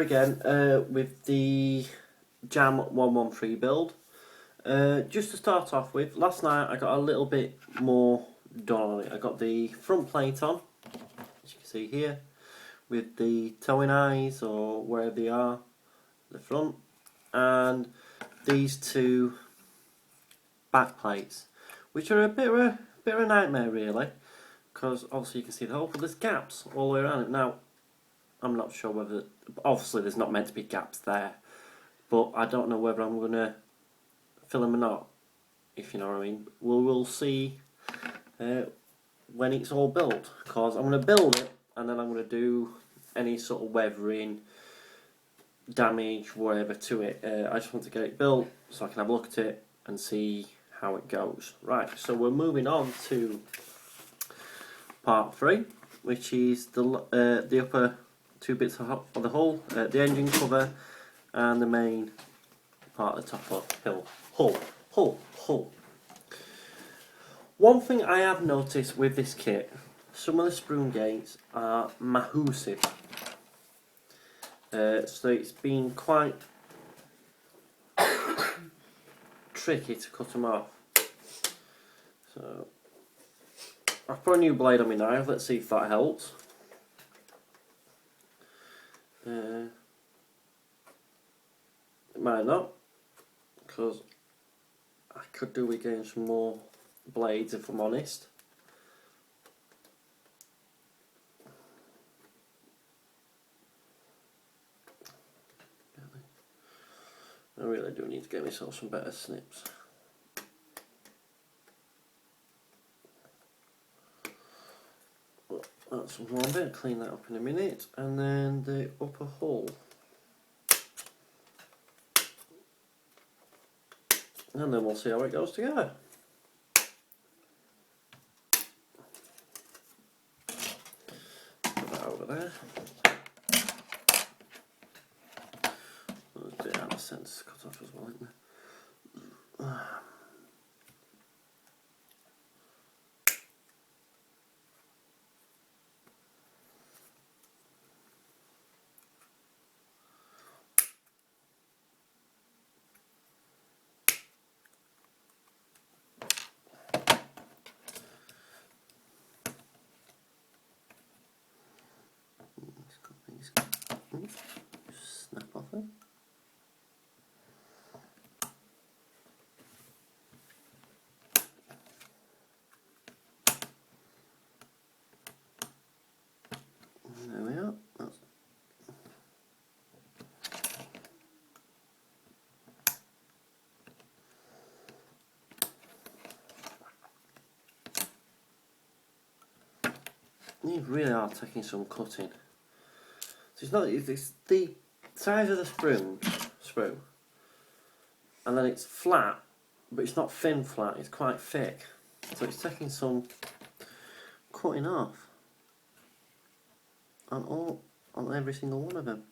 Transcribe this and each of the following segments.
again with the Jam 113 build. Just to start off with, last night I got a little bit more done on it. I got the front plate on, as you can see here, with the towing eyes or wherever they are, the front, and these two back plates, which are a bit of a nightmare really, because obviously you can see the hole, but there's gaps all the way around it. Now, I'm not sure whether, obviously there's not meant to be gaps there, but I don't know whether I'm going to fill them or not, if you know what I mean. We'll see when it's all built, because I'm going to build it and then I'm going to do any sort of weathering, damage, whatever to it. I just want to get it built so I can have a look at it and see how it goes. Right, so we're moving on to part 3, which is the upper two bits of the hull, the engine cover and the main part of the top of hull. One thing I have noticed with this kit, some of the spoon gates are massive, so it's been quite tricky to cut them off. So I've put a new blade on my knife, let's see if that helps. It might not, because I could do with getting some more blades if I'm honest. I really do need to get myself some better snips. But that's one bit, clean that up in a minute, and then the upper hull. And then we'll see how it goes together. Put that over there. Let's do it out of sense, cut off as well, isn't it? Snap off it. There we are. That's you really are taking some cutting. So it's the size of the sprue, and then it's flat, but it's not thin flat, it's quite thick. So it's taking some cutting off on every single one of them.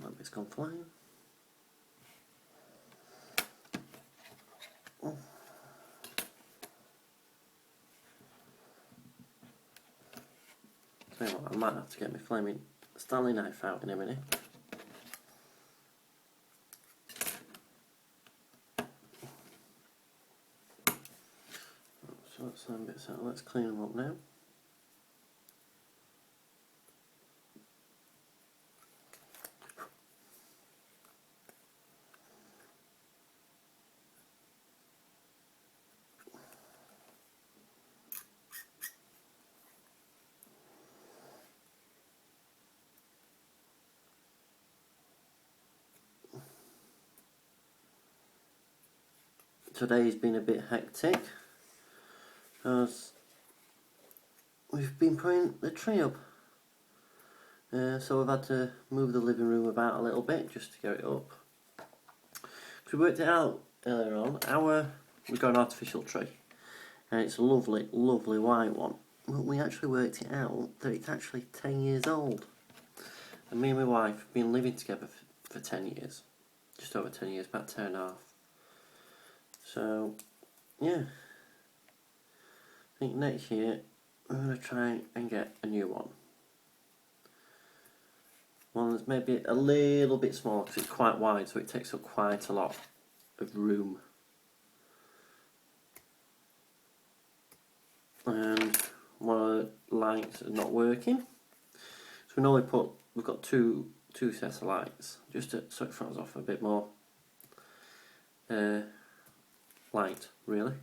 That bit's gone flying. Oh. Tell you what, I might have to get my flaming Stanley knife out in a minute. So that's some bits out. Let's clean them up now. Today's been a bit hectic because we've been putting the tree up, so we've had to move the living room about a little bit just to get it up. Because we worked it out earlier on, we've got an artificial tree and it's a lovely, lovely white one. Well, we actually worked it out that it's actually 10 years old. And me and my wife have been living together for 10 years. Just over 10 years, about 10 and a half. So, yeah. I think next year I'm going to try and get a new one. One that's maybe a little bit small because it's quite wide, so it takes up quite a lot of room. And one of the lights are not working. So we normally we've got two sets of lights, just so it throws off a bit more light, really.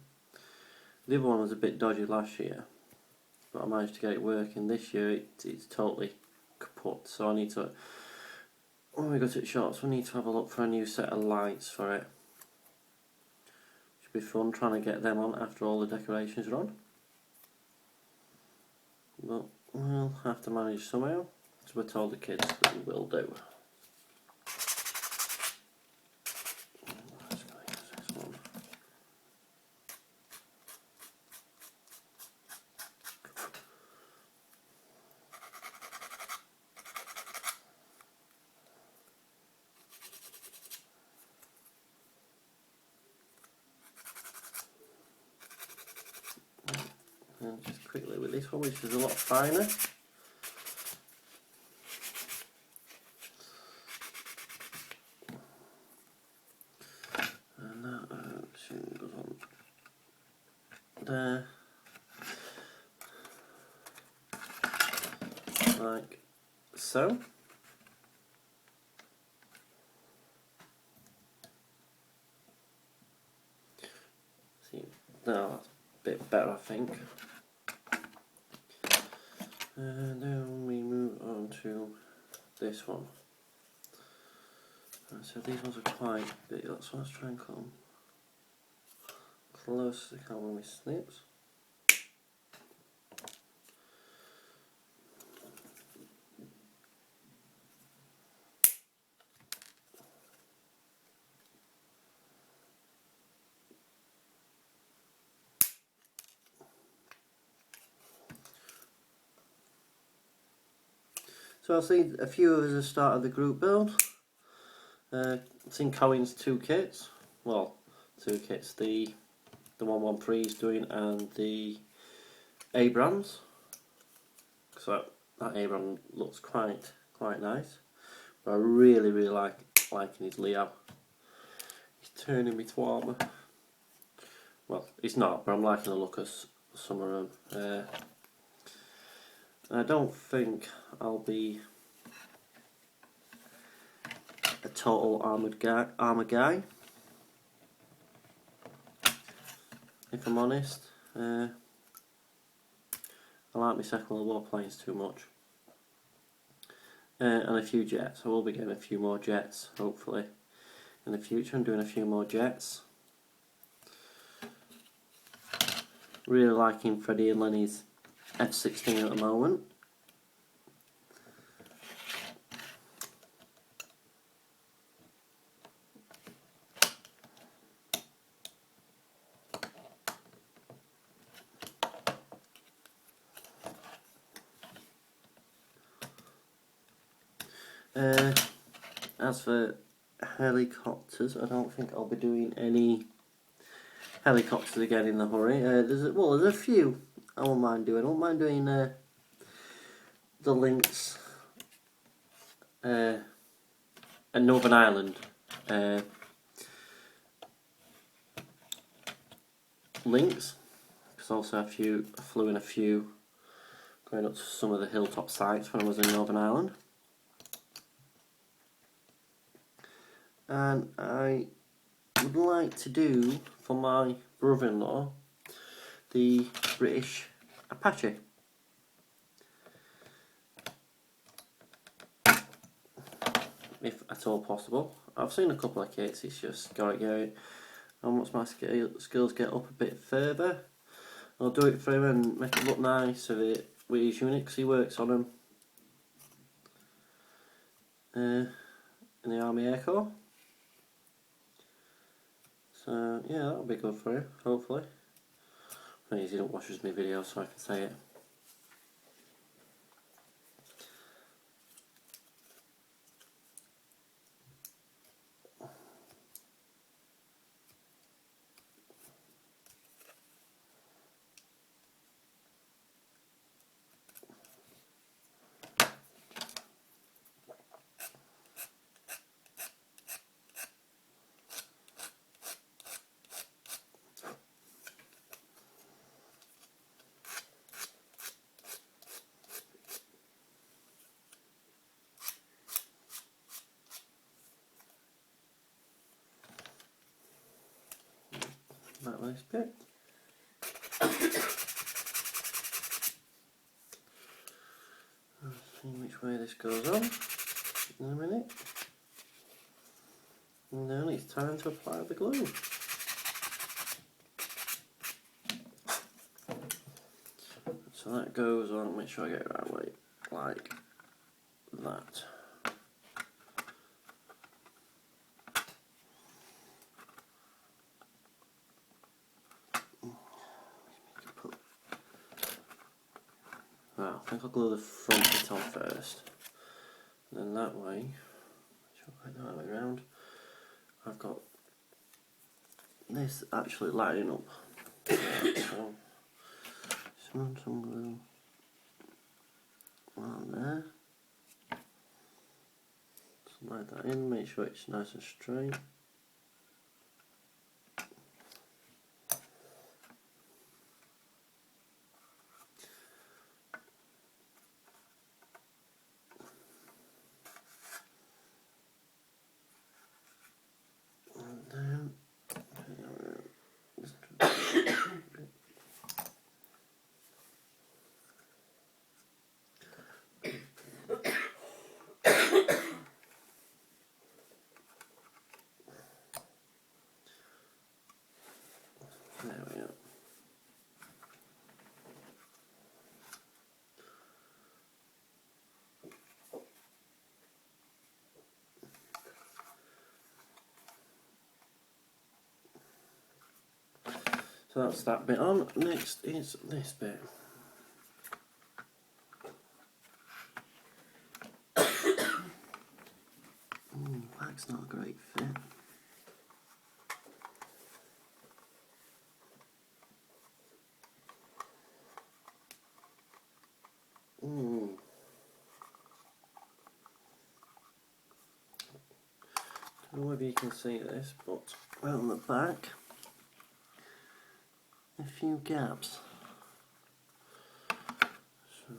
The other one was a bit dodgy last year, but I managed to get it working. This year it's totally kaput, so I need to, when we go to the shops, we need to have a look for a new set of lights for it. Should be fun trying to get them on after all the decorations are on. But we'll have to manage somehow, so we're told the kids that we will do. And just quickly with this one, which is a lot finer. And that goes on there, like so. See, now that's a bit better, I think. And then we move on to this one. So these ones are quite big, so let's try and come close as I can with my snips. So I'll see a few of us have started the group build. I've seen Cohen's two kits. Well, two kits. The 113 is doing and the Abrams. So that Abram looks quite nice. But I really liking his Leo. He's turning me to armour. Well, he's not, but I'm liking the look of some of them. I don't think I'll be a total armor guy, if I'm honest. I like my second level warplanes too much. And a few jets. I will be getting a few more jets, hopefully, in the future. I'm doing a few more jets. Really liking Freddie and Lenny's F-16 at the moment. As for helicopters, I don't think I'll be doing any helicopters again in the hurry. There's a few I won't mind doing. I won't mind doing the Lynx at Northern Ireland. Lynx, because also I flew in a few going up to some of the hilltop sites when I was in Northern Ireland. And I would like to do, for my brother-in-law, the British Apache. If at all possible. I've seen a couple of kits, it's just got to go. And once my skills get up a bit further, I'll do it for him and make it look nice with his unit, because he works on them in the Army Air Corps. So yeah, that'll be good for him, hopefully. Please, he don't watch my videos, so I can say it. this bit. Let's see which way this goes on in a minute. And then it's time to apply the glue. So that goes on, make sure I get it right way, like that. Right, I think I'll glue the front bit on first. And then that way, the right way around, I've got this actually lining up. So, some glue on there. Slide that in, make sure it's nice and straight. And then there we go. So that's that bit on. Next is this bit. Black's not a great fit. I don't know whether you can see this, but on the back, a few gaps. So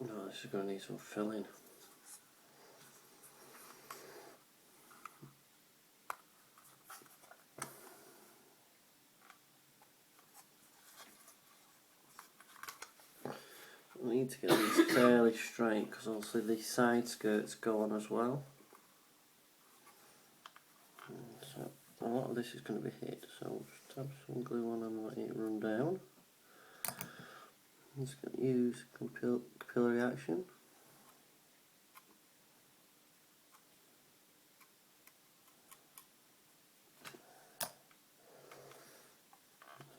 no, this is going to need some filling. I need to get these fairly straight because obviously the side skirts go on as well. So a lot of this is going to be hit, so just tap some glue on and let it run down. I'm just going to use capillary action.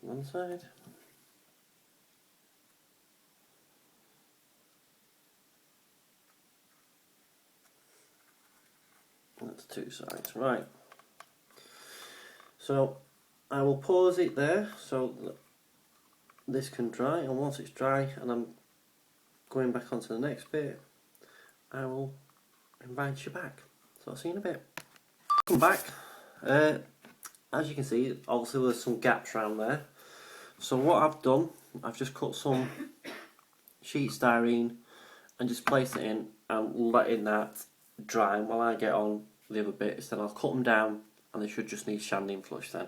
One side. That's two sides, right. So I will pause it there so that this can dry, and once it's dry and I'm going back onto the next bit, I will invite you back. So I'll see you in a bit. Welcome back. As you can see, obviously there's some gaps around there. So what I've done, I've just cut some sheet styrene and just placed it in and letting that dry while I get on the other bits. Then I'll cut them down and they should just need sanding flush then.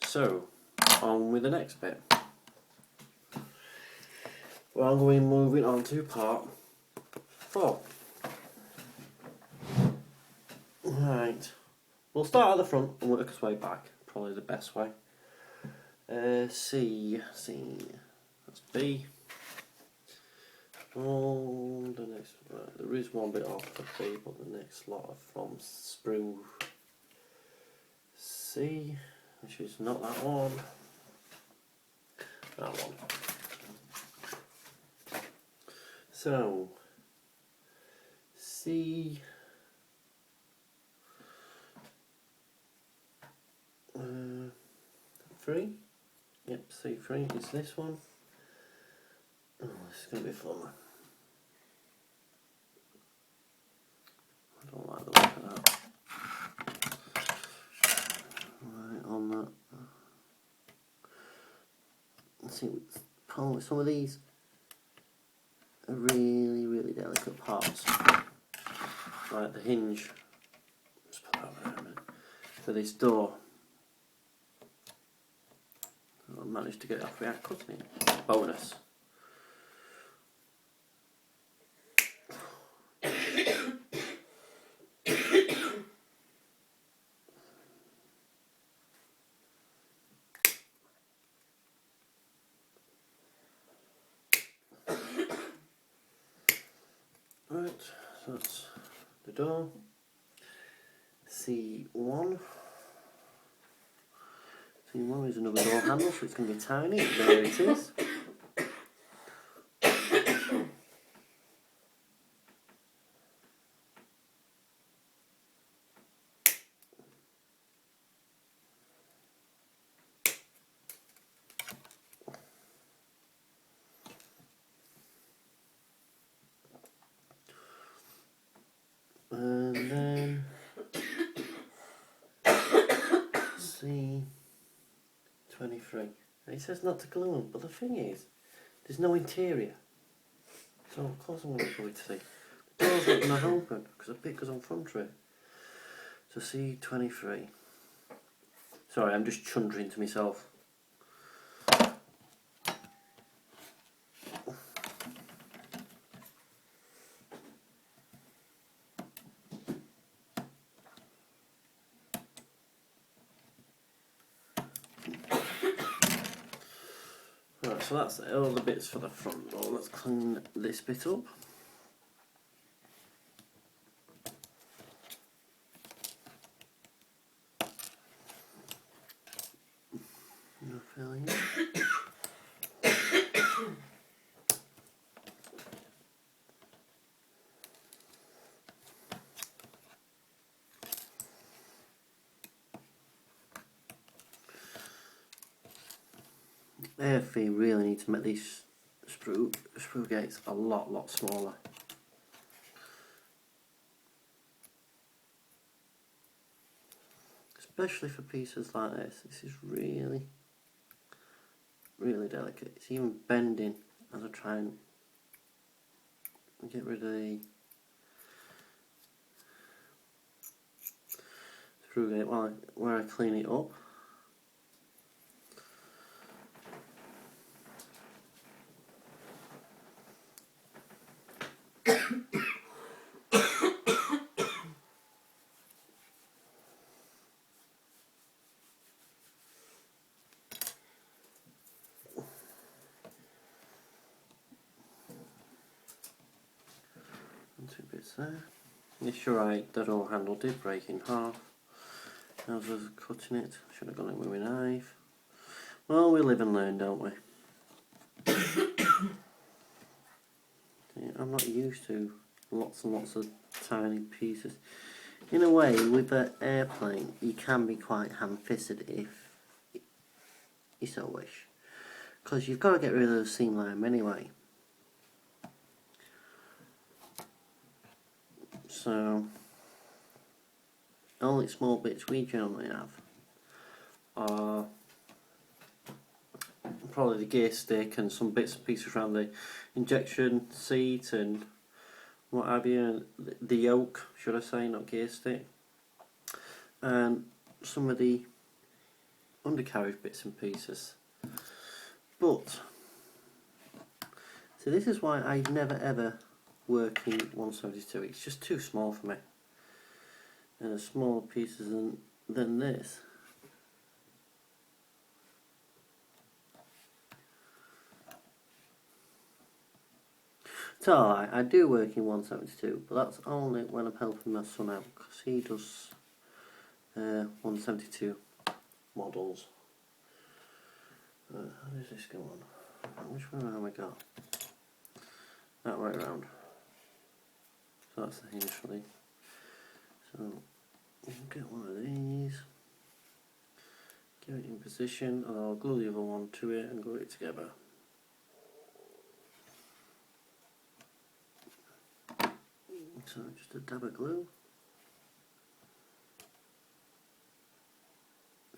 So, on with the next bit. Well, I'm going moving on to part 4. Right, we'll start at the front and work our way back, probably the best way. C, that's B. Oh, the next, right, there is one bit off for B, but the next lot are from sprue C, which is not that one. That one. So C 3. Yep, C3 is this one. Oh, this is going to be fun. I don't like the look of that. Right, on that. Let's see, some of these are really, really delicate parts. Like the hinge. Let's put that over there a minute. For this door. I managed to get it off without cutting it. Bonus. Right, so that's the door. C1. C1 is another door handle, so it's going to be tiny. There it is. And then C23. And it says not to glue them, but the thing is, there's no interior. So of course I'm going to glue it to see. The door's not going to open because the bit goes on front of it. So C23. Sorry, I'm just chundering to myself. Right, so that's all the bits for the front door. Let's clean this bit up. No filling. They really need to make these screw gates a lot smaller. Especially for pieces like this. This is really delicate. It's even bending as I try and get rid of the screw gate where I clean it up. And 2 bits there. Yes, you're right, the door handle did break in half. As I was cutting it, should have gone in with my knife. Well, we live and learn, don't we? I'm not used to lots and lots of tiny pieces. In a way, with an airplane, you can be quite ham-fisted if you so wish. Because you've got to get rid of the seam line anyway. So, only small bits we generally have are probably the gear stick and some bits and pieces around the injection seat and what have you, the yoke, should I say, not gear stick, and some of the undercarriage bits and pieces. But, so this is why I never ever work in 172, it's just too small for me. And the smaller pieces than this. So I do work in 172, but that's only when I'm helping my son out, because he does 172 models. How does this go on? Which one have I got? that way around. So that's the hinge for. So you can get one of these, get it in position, and I'll glue the other one to it and glue it together. So just a dab of glue.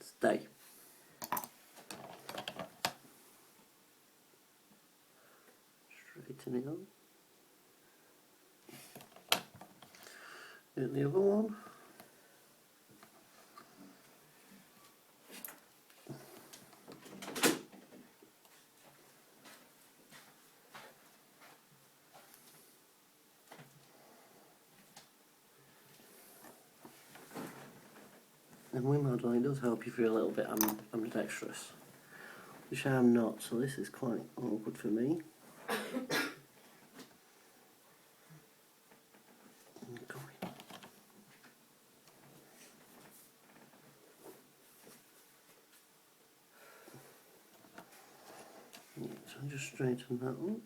Stay. Straighten it on. Get the other one. And Wimbledon, it does help you feel a little bit ambidextrous, which I am not, so this is quite awkward for me. So just straighten that up.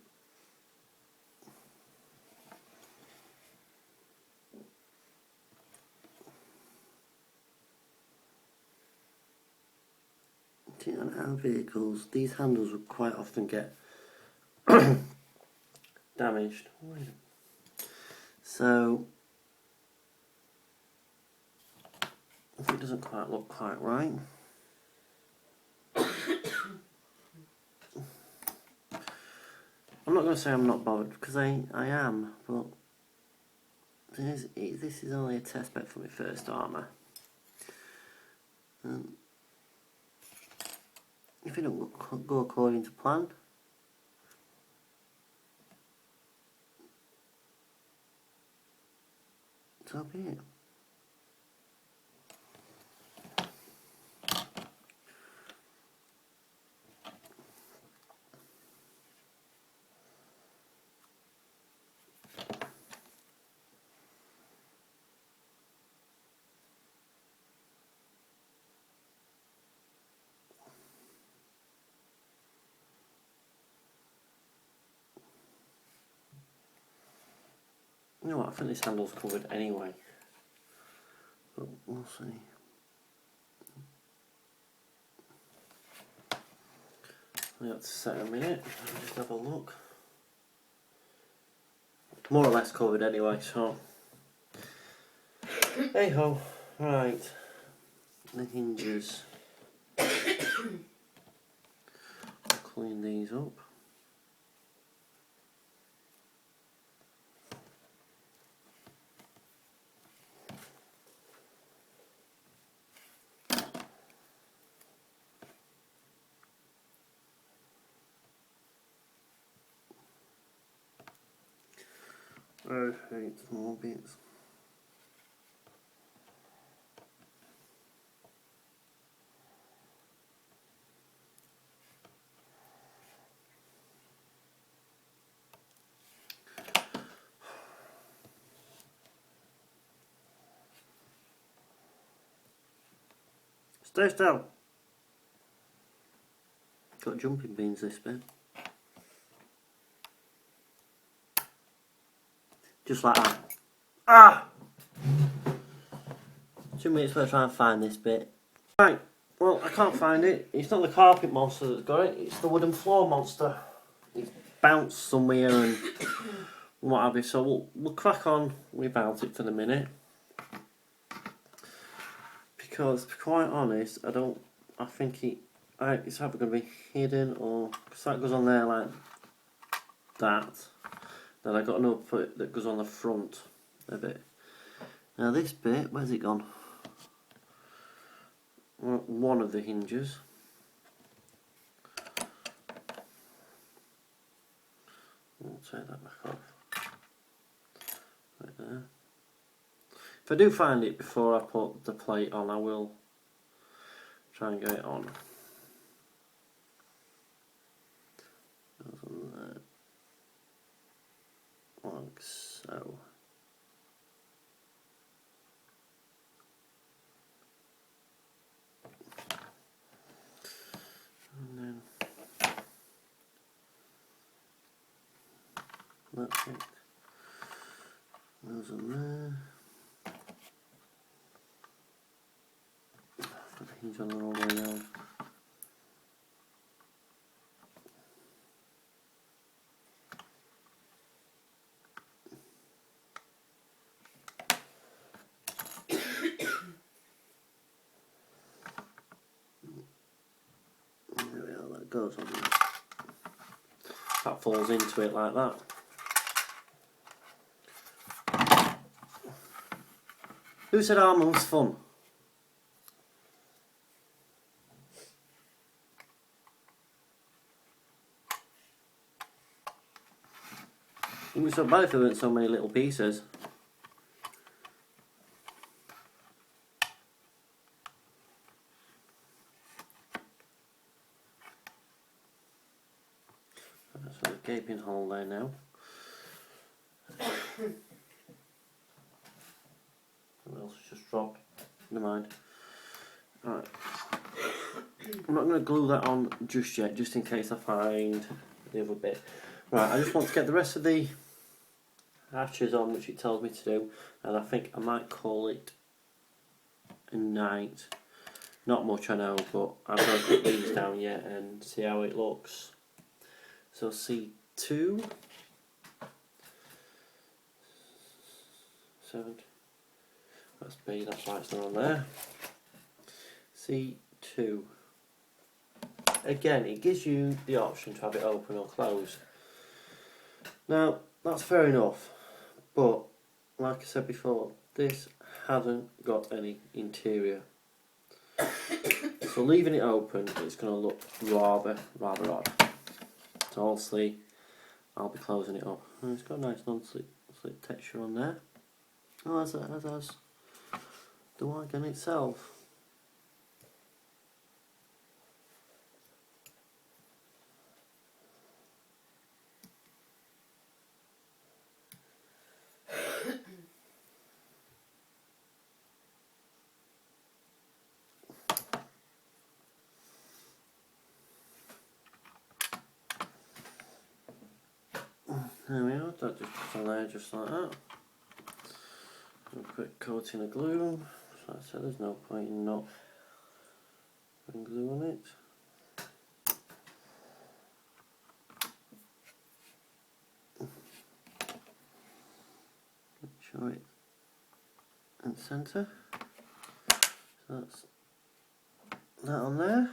On our vehicles, these handles would quite often get damaged. So if it doesn't quite look quite right, I'm not going to say I'm not bothered, because I am, but this is only a test bed for my first armour. If it don't go according to plan, so be it. You know what, I think this handle's covered anyway, but we'll see. We have to set a minute, just have a look. More or less covered anyway, so hey ho. Right, the hinges. Clean these up. Okay, small bits. Stay still. Got jumping beans this bit. Just like that. Ah! 2 minutes for trying to find this bit. Right, well I can't find it. It's not the carpet monster that's got it, it's the wooden floor monster. It's bounced somewhere and what have you, so we'll crack on without it for the minute. Because to be quite honest, I think it's either going to be hidden or, because that goes on there like that. Then I got another foot that goes on the front a bit. Now this bit, where's it gone? Well, one of the hinges. I'll take that back off. Right there. If I do find it before I put the plate on, I will try and get it on. Goes on there. Like so. And then That's it. Those on there. Put the hinge on the wrong way round. There we are, that goes on there. That falls into it like that. Who said armour was fun? It would be so bad if there weren't so many little pieces. So the gaping hole there now. What else has just dropped? Never mind. Alright. I'm not going to glue that on just yet, just in case I find the other bit. Right, I just want to get the rest of the hatches on, which it tells me to do, and I think I might call it a night. Not much, I know, but I'm going to put these down yet and see how it looks. So C2, 7, that's B, that's why it's not on there. C2. Again, it gives you the option to have it open or closed. Now, that's fair enough, but like I said before, this hasn't got any interior. So leaving it open, it's going to look rather odd. So obviously, I'll be closing it up. And it's got a nice non-slip texture on there. Oh, as has the wagon itself. There we are, that just puts on there just like that. A quick coating of glue. So I said there's no point in not putting glue on it. Make sure it's in the centre. So that's that on there.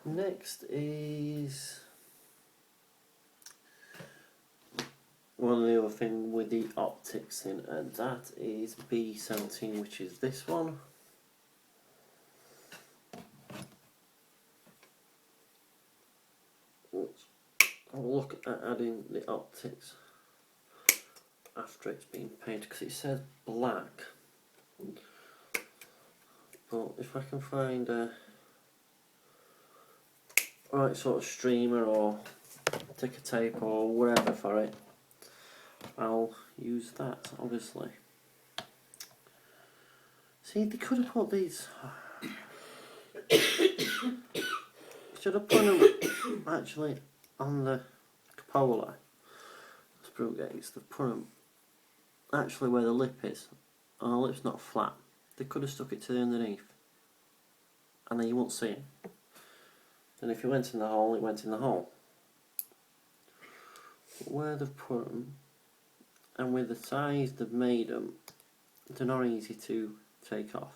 Next is one of the other thing with the optics in, and that is B17, which is this one. Let's have a look at adding the optics after it's been painted, because it says black. But if I can find a right sort of streamer or ticker tape or whatever for it, I'll use that, obviously. See, they could have put these. Should have put them actually on the cupola sprue gates. They've put them actually where the lip is. And the lip's not flat. They could have stuck it to the underneath, and then you won't see it. And if you went in the hole, it went in the hole. But where they've put them, and with the size they've made them, they're not easy to take off.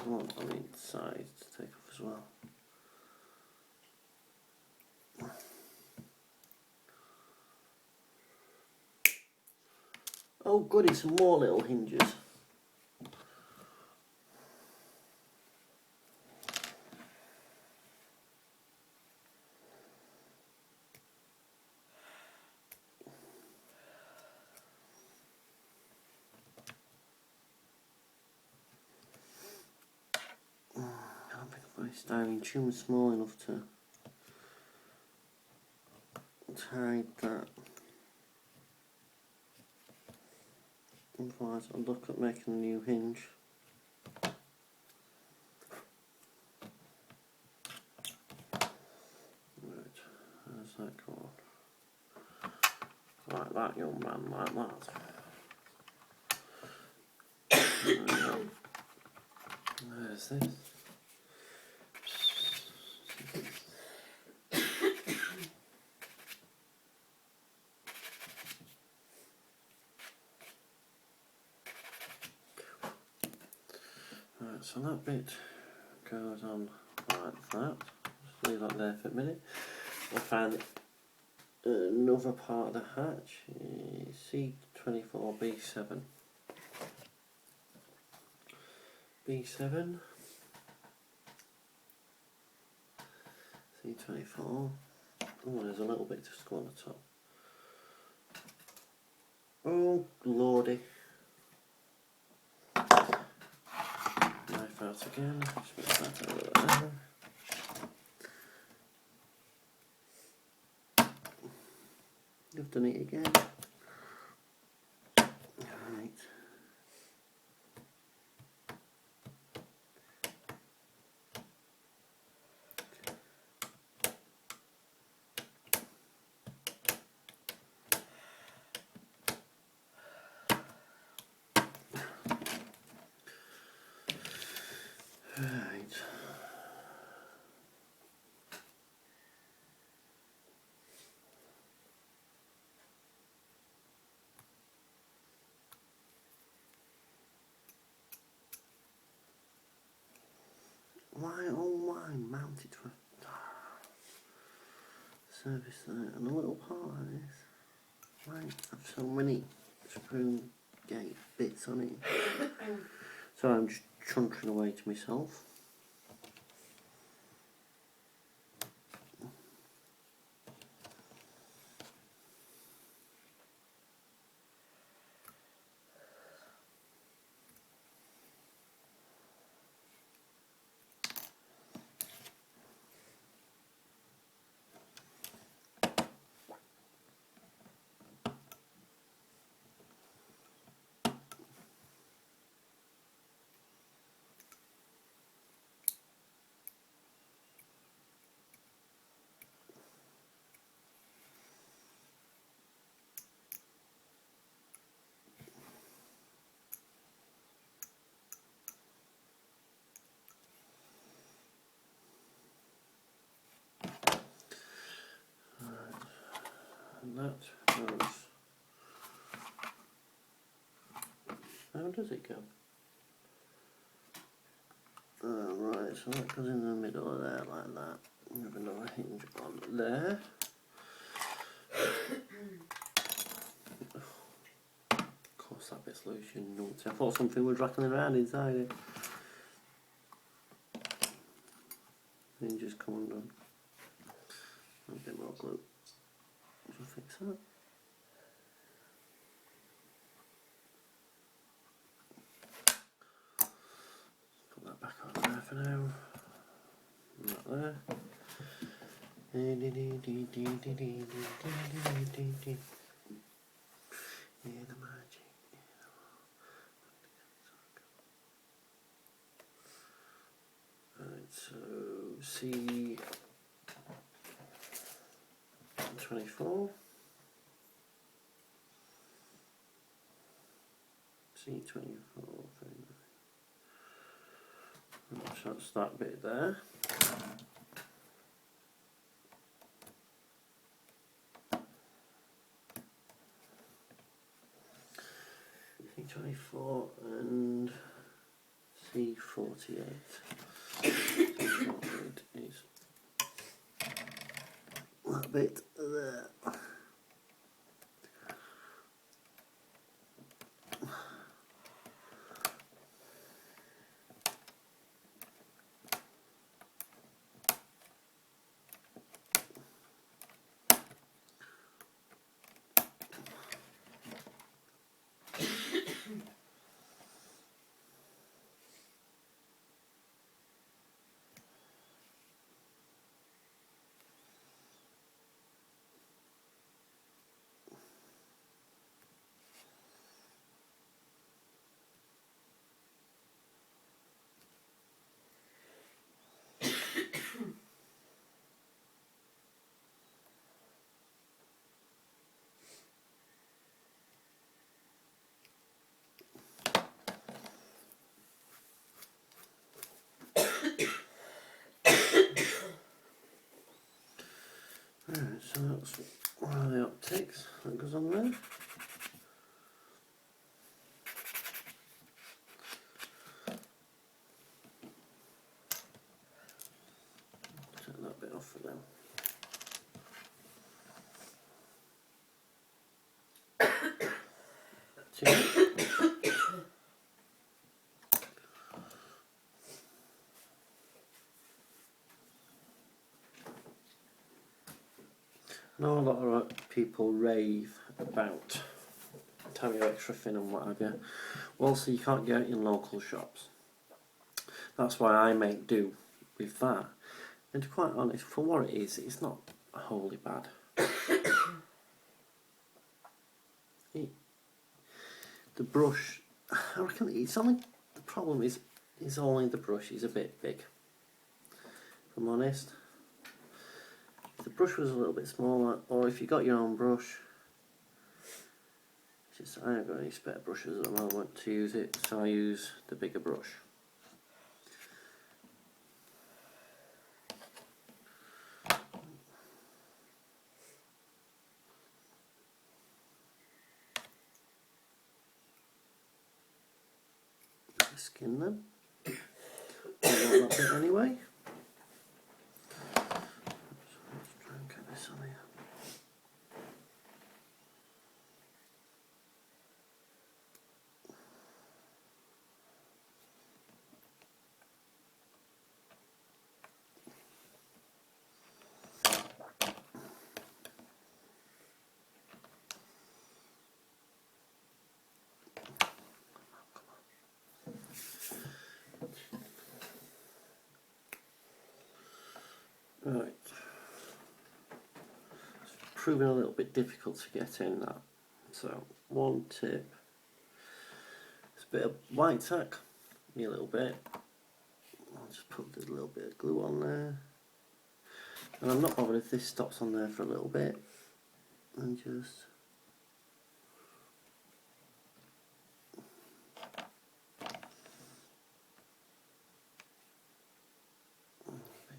One on each side to take off as well. Oh goody, some more little hinges. styling tune small enough to hide that. Otherwise I'll look at making a new hinge. Right, how's that going? Like that, young man, like that. There's this. Right, so that bit goes on like that. Just leave that there for a minute. I'll find another part of the hatch, C24B7. B7, C24. Oh, there's a little bit to go on the top. Oh, lordy. Knife out again. Just move that over there. You've done it again. Right. Right. Why, oh why, mounted to a service there, and a little part like this. Why have so many screw gate bits on it? So I'm just chuntering away to myself. And that goes. How does it go? Right, so that goes in the middle of there like that. We have another hinge on there. Of course that bit's loose, you nuts. I thought something was rattling around inside it. Hinges come undone. A bit more glue. I'll fix that. Put that back on there for now. Not there. Hear the magic. Right, so C24. C24. So that's that bit there. C24 and C48. C48 is that bit there. So that's one of the optics that goes on there. Take that bit off for now. I know a lot of people rave about having extra thin and what have you. Well, so you can't get it in local shops. That's why I make do with that. And to be quite honest, for what it is, it's not wholly bad. The brush, I reckon it's only, the problem is only the brush is a bit big. If I'm honest. If the brush was a little bit smaller, or if you got your own brush, it's just I haven't got any spare brushes at the moment to use it, so I use the bigger brush. Skin them. I want that bit anyway. So let's try and get this on here. Right, it's proving a little bit difficult to get in that. So one tip, it's a bit of white tack, me a little bit. I'll just put a little bit of glue on there, and I'm not bothered if this stops on there for a little bit, and just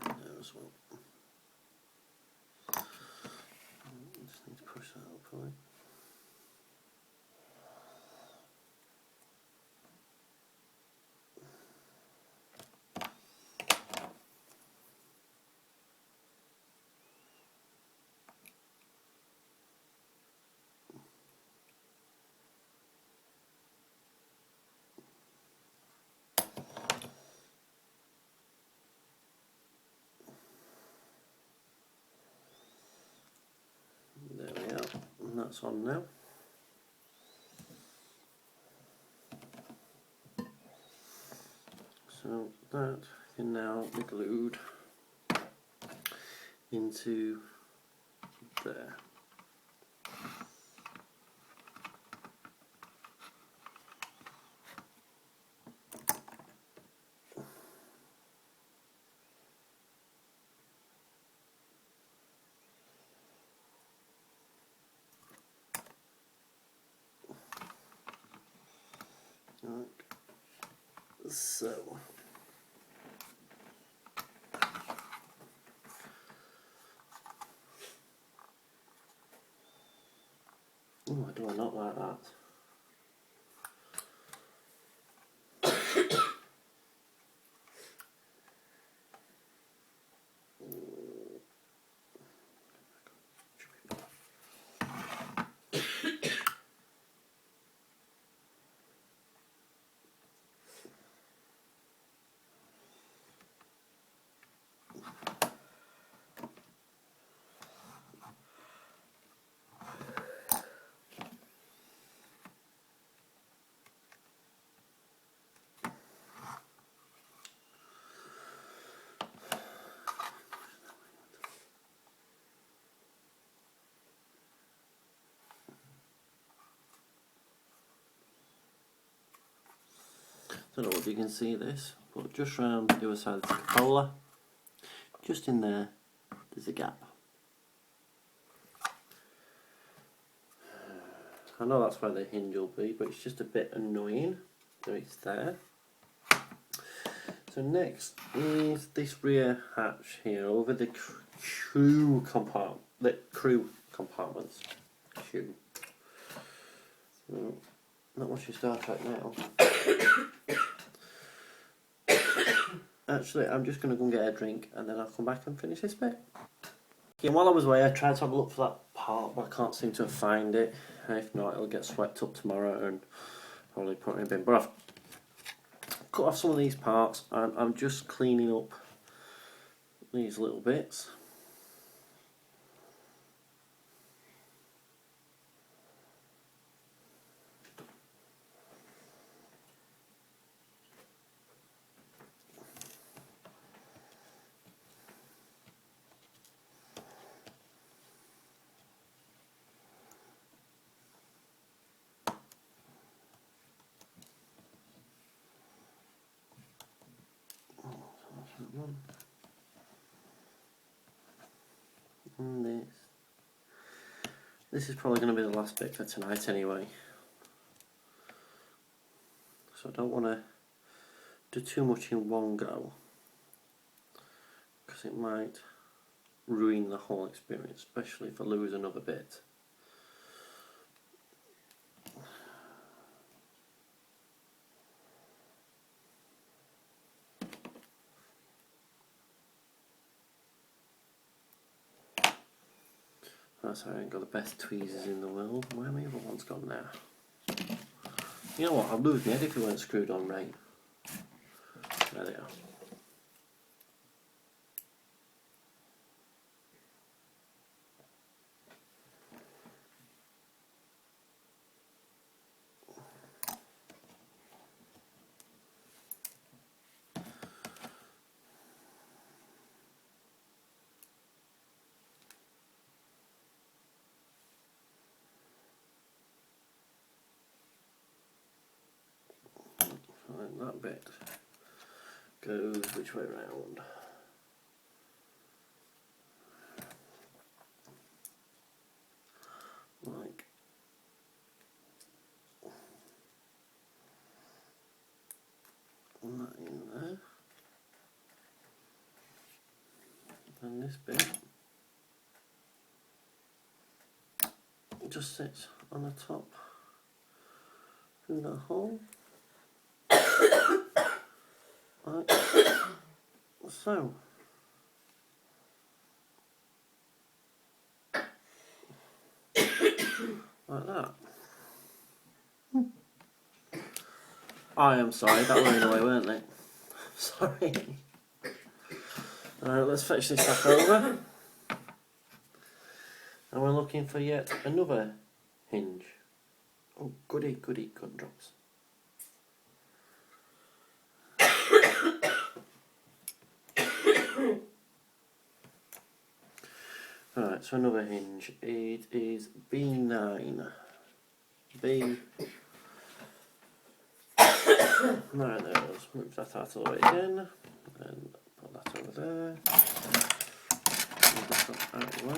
there as well. Just need to push that up a bit. There we are, and that's on now. So that can now be glued into there. Right. So oh, I do not like that. I don't know if you can see this, but just round the other side of the cupola, just in there, there's a gap. I know that's where the hinge will be, but it's just a bit annoying that it's there. So next is this rear hatch here over the crew compartment, the crew compartments. Crew. So, not watching Star Trek now. Actually, I'm just going to go and get a drink and then I'll come back and finish this bit. Okay, and while I was away, I tried to have a look for that part, but I can't seem to find it. If not, it'll get swept up tomorrow and probably put in a bin. But I've cut off some of these parts and I'm just cleaning up these little bits. And this is probably going to be the last bit for tonight anyway, so I don't want to do too much in one go because it might ruin the whole experience, especially if I lose another bit. That's I ain't got the best tweezers in the world. Where my other one's gone now? You know what, I'd lose my head if it weren't screwed on right. There they are. And that bit goes which way round? Like that in there. And this bit just sits on the top through that hole. Like so. Like that. I am sorry, that were in the way, weren't they? Sorry. Let's fetch this back over. And we're looking for yet another hinge. Oh, goody, goody, gumdrops. Alright, so another hinge. It is B9. B. Right, there it is. Move that out of the way again. And put that over there. Move this one out of the way.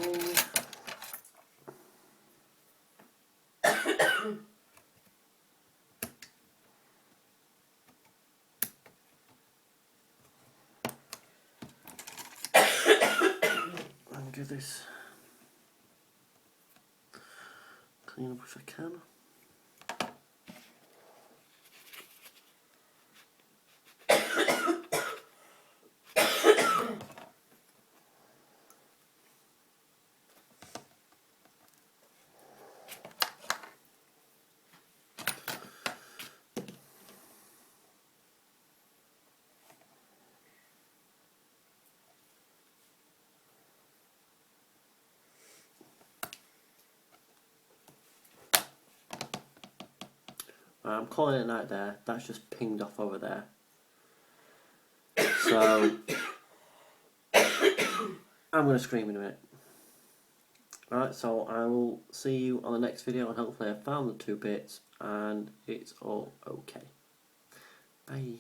And give this clean up if I can. I'm calling it a night there. That's just pinged off over there. So I'm going to scream in a minute. Alright, so I will see you on the next video and hopefully I've found the two bits and it's all okay. Bye.